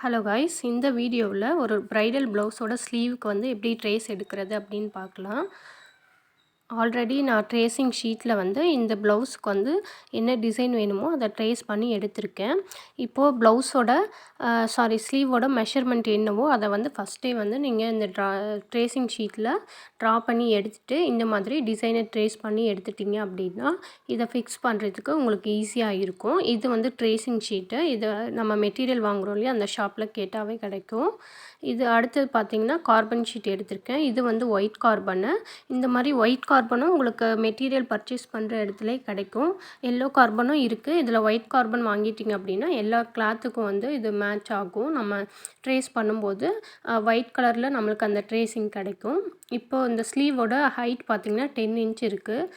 Hello guys, இந்த வீடியோவில் ஒரு ப்ரைடல் ப்ளவுஸோட ஸ்லீவுக்கு வந்து எப்படி ட்ரேஸ் எடுக்கிறது அப்படின்னு பார்க்கலாம். ஆல்ரெடி நான் ட்ரேசிங் ஷீட்டில் வந்து இந்த ப்ளவுஸுக்கு வந்து என்ன டிசைன் வேணுமோ அதை ட்ரேஸ் பண்ணி எடுத்திருக்கேன். இப்போது ப்ளவுஸோட ஸ்லீவோட மெஷர்மெண்ட் என்னவோ அதை வந்து ஃபஸ்ட்டே வந்து நீங்கள் இந்த ட்ரேசிங் ஷீட்டில் ட்ரா பண்ணி எடுத்துகிட்டு இந்த மாதிரி டிசைனை ட்ரேஸ் பண்ணி எடுத்துட்டிங்க அப்படின்னா இதை ஃபிக்ஸ் பண்ணுறதுக்கு உங்களுக்கு ஈஸியாக இருக்கும். இது வந்து ட்ரேசிங் ஷீட்டு. இதை நம்ம மெட்டீரியல் வாங்குகிறோம் இல்லையா, அந்த ஷாப்பில் கேட்டாவே கிடைக்கும். இது அடுத்தது பார்த்திங்கன்னா கார்பன் ஷீட் எடுத்திருக்கேன். இது வந்து ஒயிட் கார்பனு. இந்த மாதிரி ஒயிட் கார்பனும் உங்களுக்கு மெட்டீரியல் பர்ச்சேஸ் பண்ணுற இடத்துல கிடைக்கும். எல்லோ கார்பனும் இருக்குது. இதில் ஒயிட் கார்பன் வாங்கிட்டிங்க அப்படின்னா எல்லா கிளாத்துக்கும் வந்து இது மேட்ச் ஆகும். நம்ம ட்ரேஸ் பண்ணும்போது ஒயிட் கலரில் நம்மளுக்கு அந்த ட்ரேசிங் கிடைக்கும். இப்போது இந்த ஸ்லீவோட ஹைட் பார்த்திங்கன்னா 10 இன்ச் இருக்குது.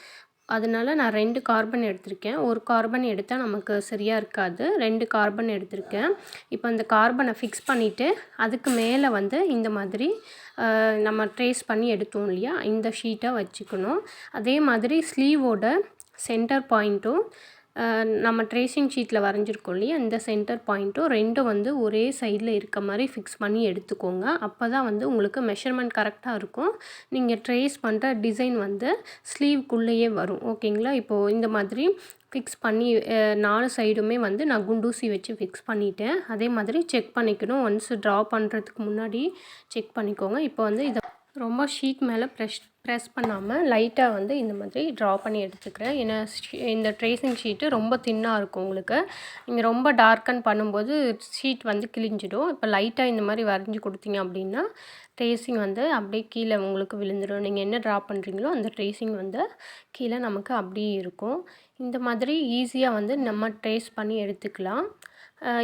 அதனால் நான் 2 கார்பன் எடுத்திருக்கேன். ஒரு கார்பன் எடுத்தால் நமக்கு சரியாக இருக்காது. 2 கார்பன் எடுத்திருக்கேன். இப்போ இந்த கார்பனை ஃபிக்ஸ் பண்ணிவிட்டு அதுக்கு மேலே வந்து இந்த மாதிரி நம்ம ட்ரேஸ் பண்ணி எடுத்தோம் இல்லையா, இந்த ஷீட்டை வச்சுக்கணும். அதே மாதிரி ஸ்லீவோட சென்டர் பாயிண்ட்டும் நம்ம ட்ரேசிங் ஷீட்டில் வரைஞ்சிருக்கோம் இல்லையா, இந்த சென்டர் பாயிண்ட்டும் ரெண்டும் வந்து ஒரே சைடில் இருக்க மாதிரி ஃபிக்ஸ் பண்ணி எடுத்துக்கோங்க. அப்போ தான் வந்து உங்களுக்கு மெஷர்மெண்ட் கரெக்டாக இருக்கும். நீங்கள் ட்ரேஸ் பண்ணுற டிசைன் வந்து ஸ்லீவ்க்குள்ளேயே வரும். ஓகேங்களா? இப்போது இந்த மாதிரி ஃபிக்ஸ் பண்ணி 4 சைடுமே வந்து நான் குண்டூசி வச்சு ஃபிக்ஸ் பண்ணிவிட்டேன். அதே மாதிரி செக் பண்ணிக்கணும். ஒன்ஸ் ட்ரா பண்ணுறதுக்கு முன்னாடி செக் பண்ணிக்கோங்க. இப்போ வந்து இதை ரொம்ப ஷீட் மேலே ப்ரெஸ் பண்ணாமல் லைட்டாக வந்து இந்த மாதிரி ட்ரா பண்ணி எடுத்துக்கிறேன். ஏன்னா இந்த ட்ரேசிங் ஷீட்டு ரொம்ப தின்னாக இருக்கும். உங்களுக்கு நீங்கள் ரொம்ப டார்க்கன் பண்ணும்போது ஷீட் வந்து கிழிஞ்சிடும். இப்போ லைட்டாக இந்த மாதிரி வரைஞ்சி கொடுத்தீங்க அப்படின்னா ட்ரேசிங் வந்து அப்படியே கீழே உங்களுக்கு விழுந்துடும். நீங்கள் என்ன ட்ரா பண்ணுறீங்களோ அந்த ட்ரேசிங் வந்து கீழே நமக்கு அப்படியே இருக்கும். இந்த மாதிரி ஈஸியாக வந்து நம்ம ட்ரேஸ் பண்ணி எடுத்துக்கலாம்.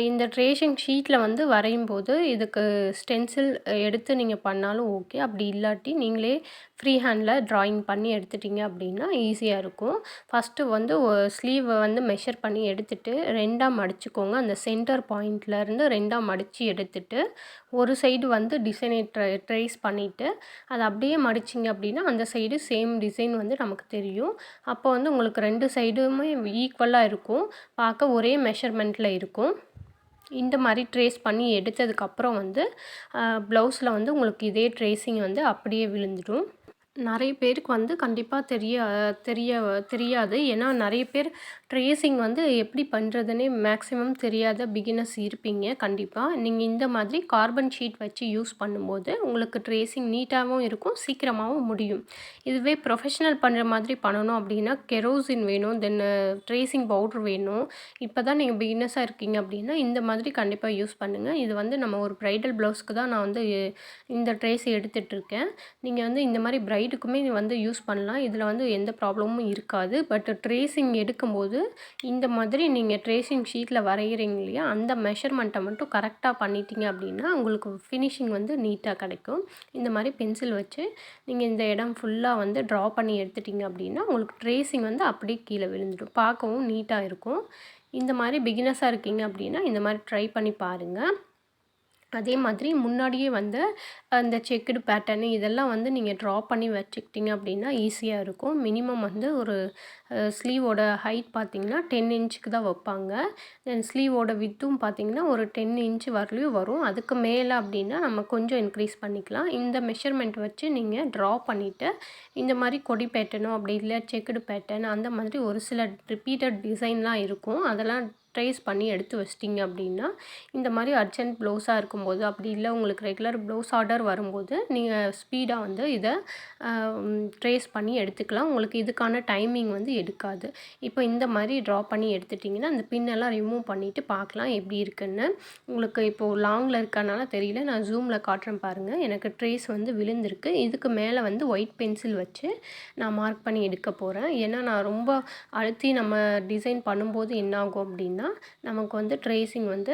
இந்த ட்ரேசிங் ஷீட்டில் வந்து வரையும்போது இதுக்கு ஸ்டென்சில் எடுத்து நீங்கள் பண்ணாலும் ஓகே. அப்படி இல்லாட்டி நீங்களே ஃப்ரீ ஹேண்டில் ட்ராயிங் பண்ணி எடுத்துட்டிங்க அப்படின்னா ஈஸியாக இருக்கும். ஃபஸ்ட்டு வந்து ஸ்லீவை வந்து மெஷர் பண்ணி எடுத்துகிட்டு 2ஆக மடிச்சுக்கோங்க. அந்த சென்டர் பாயிண்ட்லேருந்து 2ஆக மடித்து எடுத்துகிட்டு ஒரு சைடு வந்து டிசைனை ட்ரேஸ் பண்ணிவிட்டு அதை அப்படியே மடிச்சிங்க அப்படின்னா அந்த சைடு சேம் டிசைன் வந்து நமக்கு தெரியும். அப்போ வந்து உங்களுக்கு 2 சைடுமே ஈக்குவலாக இருக்கும். பார்க்க ஒரே மெஷர்மெண்ட்டில் இருக்கும். இந்த மாதிரி ட்ரேஸ் பண்ணி எடுத்ததுக்கப்புறம் வந்து ப்ளவுஸில் வந்து உங்களுக்கு இதே ட்ரேசிங் வந்து அப்படியே விழுந்துடும். நிறைய பேருக்கு வந்து கண்டிப்பாக தெரியாது. ஏன்னா நிறைய பேர் ட்ரேசிங் வந்து எப்படி பண்ணுறதுன்னே மேக்ஸிமம் தெரியாத பிகினர்ஸ் இருப்பீங்க. கண்டிப்பாக நீங்கள் இந்த மாதிரி கார்பன் ஷீட் வச்சு யூஸ் பண்ணும்போது உங்களுக்கு ட்ரேசிங் நீட்டாகவும் இருக்கும், சீக்கிரமாகவும் முடியும். இதுவே ப்ரொஃபஷ்னல் பண்ணுற மாதிரி பண்ணணும் அப்படின்னா கெரோசின் வேணும், தென் ட்ரேசிங் பவுட்ரு வேணும். இப்போ தான் நீங்கள் பிகினர்ஸாக இருக்கீங்க அப்படின்னா இந்த மாதிரி கண்டிப்பாக யூஸ் பண்ணுங்கள். இது வந்து நம்ம ஒரு ப்ரைடல் ப்ளவுஸ்க்கு தான் நான் வந்து இந்த ட்ரேஸ் எடுத்துகிட்ருக்கேன். நீங்கள் வந்து இந்த மாதிரி ப்ரைடுக்குமே வந்து யூஸ் பண்ணலாம். இதில் வந்து எந்த ப்ராப்ளமும் இருக்காது. பட் ட்ரேசிங் எடுக்கும்போது இந்த மாதிரி நீங்கள் ட்ரேசிங் ஷீட்டில் வரைகிறீங்க இல்லையா, அந்த மெஷர்மெண்ட்டை மட்டும் கரெக்டாக பண்ணிட்டீங்க அப்படின்னா உங்களுக்கு ஃபினிஷிங் வந்து நீட்டாக கிடைக்கும். இந்த மாதிரி பென்சில் வச்சு நீங்கள் இந்த இடம் ஃபுல்லாக வந்து ட்ரா பண்ணி எடுத்துட்டிங்க அப்படின்னா உங்களுக்கு ட்ரேசிங் வந்து அப்படியே கீழே விழுந்துடும். பார்க்கவும் நீட்டாக இருக்கும். இந்த மாதிரி பிகினர்ஸாக இருக்கீங்க அப்படின்னா இந்த மாதிரி ட்ரை பண்ணி பாருங்கள். அதே மாதிரி முன்னாடியே வந்து அந்த செக்குடு பேட்டர்னு இதெல்லாம் வந்து நீங்கள் ட்ரா பண்ணி வச்சுக்கிட்டிங்க அப்படின்னா ஈஸியாக இருக்கும். மினிமம் வந்து ஒரு ஸ்லீவோட ஹைட் பார்த்திங்கன்னா 10 இன்ச்சுக்கு தான் வைப்பாங்க. தென் ஸ்லீவோட வித்தும் பார்த்திங்கன்னா ஒரு 10 இன்ச்சு வரலையும் வரும். அதுக்கு மேலே அப்படின்னா நம்ம கொஞ்சம் இன்க்ரீஸ் பண்ணிக்கலாம். இந்த மெஷர்மெண்ட் வச்சு நீங்கள் ட்ரா பண்ணிவிட்டு இந்த மாதிரி கொடி பேட்டர்னோ அப்படி இல்லை செக்குடு பேட்டர்ன் அந்த மாதிரி ஒரு சில ரிப்பீட்டட் டிசைன்லாம் இருக்கும். அதெல்லாம் ட்ரேஸ் பண்ணி எடுத்து வச்சிட்டிங்க அப்படின்னா இந்த மாதிரி அர்ஜென்ட் ப்ளவுஸாக இருக்கும்போது அப்படி இல்லை உங்களுக்கு ரெகுலர் ப்ளவுஸ் ஆர்டர் வரும்போது நீங்கள் ஸ்பீடாக வந்து இதை ட்ரேஸ் பண்ணி எடுத்துக்கலாம். உங்களுக்கு இதுக்கான டைமிங் வந்து எடுக்காது. இப்போ இந்த மாதிரி ட்ரா பண்ணி எடுத்துட்டிங்கன்னா அந்த பின்னெல்லாம் ரிமூவ் பண்ணிவிட்டு பார்க்கலாம் எப்படி இருக்குன்னு. உங்களுக்கு இப்போது லாங்கில் இருக்கனால தெரியல, நான் ஜூமில் காட்டுறேன் பாருங்கள். எனக்கு ட்ரேஸ் வந்து விழுந்திருக்கு. இதுக்கு மேலே வந்து ஒயிட் பென்சில் வச்சு நான் மார்க் பண்ணி எடுக்க போகிறேன். ஏன்னா நான் ரொம்ப அழுத்தி நம்ம டிசைன் பண்ணும்போது என்னாகும் அப்படின்னா நமக்கு வந்து ட்ரேசிங் வந்து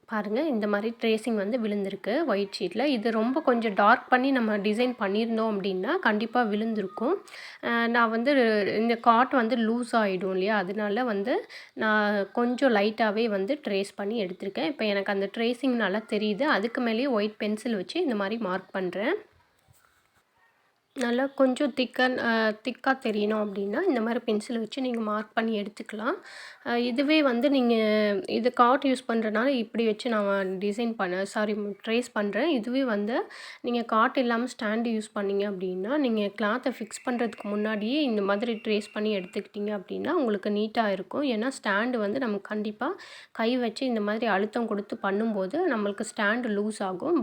பாருங்கள் இந்த மாதிரி ட்ரேசிங் வந்து விழுந்திருக்கு ஒயிட் ஷீட்டில். இது ரொம்ப கொஞ்சம் டார்க் பண்ணி நம்ம டிசைன் பண்ணியிருந்தோம் அப்படின்னா கண்டிப்பாக விழுந்திருக்கும். நான் வந்து இந்த காட் வந்து லூஸ் ஆகிடும் இல்லையா, அதனால வந்து நான் கொஞ்சம் லைட்டாகவே வந்து ட்ரேஸ் பண்ணி எடுத்திருக்கேன். இப்போ எனக்கு அந்த ட்ரேசிங் நல்லா தெரியுது. அதுக்கு மேலேயே ஒயிட் பென்சில் வச்சு இந்த மாதிரி மார்க் பண்ணுறேன். நல்லா கொஞ்சம் திக்கா தெரியணும் அப்படின்னா, இந்த மாரி பென்சில் வச்சு நீங்க மார்க் பண்ணி எடுத்துக்கலாம். இதுவே வந்து நீங்க இது கார்ட் யூஸ் பண்றனால இப்படி வச்சு நான் டிசைன் பண்ண சாரி ட்ரேஸ் பண்றேன். இதுவே வந்து நீங்க கார்ட் இல்லாம ஸ்டாண்ட் யூஸ் பண்ணீங்க அப்படின்னா, நீங்க கிளாத்த ஃபிக்ஸ் பண்றதுக்கு முன்னாடியே இந்த மாதிரி ட்ரேஸ் பண்ணி எடுத்துக்கிட்டீங்க அப்படின்னா, உங்களுக்கு நீட்டா இருக்கும். ஏன்னா ஸ்டாண்டு வந்து நம்ம கண்டிப்பா கை வச்சு இந்த மாதிரி அழுத்தம் குடுத்து பண்ணும்போது, நம்மளுக்கு ஸ்டாண்டு லூஸ் ஆகும்.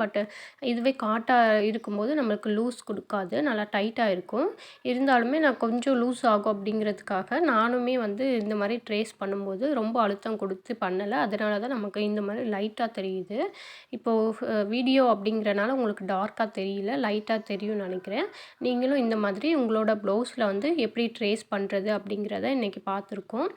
இதுவே காட்டா இருக்கும்போது நம்மளுக்கு லூஸ் குடுக்காது. நல்லா டைட்டா இருக்கும். இருந்தாலுமே நான் கொஞ்சம் லூஸ் ஆகும் அப்படிங்கிறதுக்காக, நானுமே வந்து இந்த மாரி ட்ரேஸ் பண்ணும்போது ரொம்ப அழுத்தம் குடுத்து பண்ணல. அதனால தான் நமக்கு இந்த மாரி லைட்டா தெரியுது. இப்போ வீடியோ அப்படிங்கிறனால உங்களுக்கு டார்க்கா தெரியல. லைட்டா தெரியும்னு நெனைக்கிறேன். நீங்களும் இந்த மாதிரி உங்களோட ப்ளவுஸில வந்து எப்படி ட்ரேஸ் பண்றது அப்படிங்கிறத இன்னைக்கு பார்த்துருக்கோம்.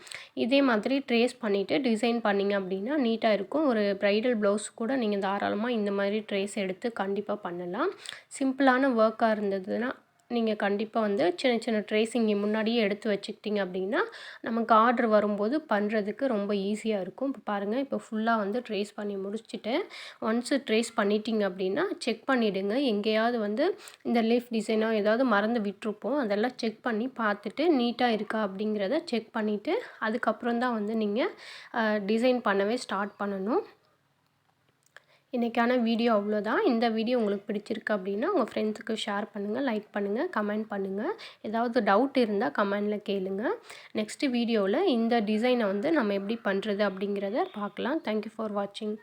இதே மாதிரி ட்ரேஸ் பண்ணிவிட்டு டிசைன் பண்ணீங்க அப்படின்னா நீட்டா இருக்கும். ஒரு பிரைடல் ப்ளவுஸ் கூட நீங்க தாராளமா இந்த மாதிரி ட்ரேஸ் எடுத்து கண்டிப்பா பண்ணலாம். சிம்பிளான ஒர்க்கா இருந்ததுன்னா, நீங்க கண்டிப்பா வந்து சின்ன சின்ன ட்ரேஸிங் முன்னாடியே எடுத்து வச்சுக்கிட்டீங்க அப்படின்னா, நமக்கு ஆர்டர் வரும்போது பண்ணுறதுக்கு ரொம்ப ஈஸியா இருக்கும். இப்போ பாருங்க, இப்போ ஃபுல்லா வந்து ட்ரேஸ் பண்ணி முடிச்சுட்டேன். ஒன்ஸ் ட்ரேஸ் பண்ணிட்டீங்க அப்படின்னா, செக் பண்ணிடுங்க. எங்கேயாவது வந்து இந்த லீஃப் டிசைனோ ஏதாவது மறந்து விட்டுருப்போம். அதெல்லாம் செக் பண்ணி பார்த்துட்டு, நீட்டா இருக்கா அப்படிங்கிறத செக் பண்ணிவிட்டு, அதுக்கப்புறம் தான் வந்து நீங்க டிசைன் பண்ணவே ஸ்டார்ட் பண்ணணும். இன்றைக்கான வீடியோ அவ்வளோதான். இந்த வீடியோ உங்களுக்கு பிடிச்சிருக்கு அப்படின்னா, உங்கள் ஃப்ரெண்ட்ஸுக்கு ஷேர் பண்ணுங்கள், லைக் பண்ணுங்கள், கமெண்ட் பண்ணுங்கள். ஏதாவது டவுட் இருந்தால் கமெண்டில் கேளுங்க. நெக்ஸ்ட்டு வீடியோவில் இந்த டிசைனை வந்து நம்ம எப்படி பண்ணுறது அப்படிங்கிறத பார்க்கலாம். தேங்க் யூ ஃபார் வாட்சிங்.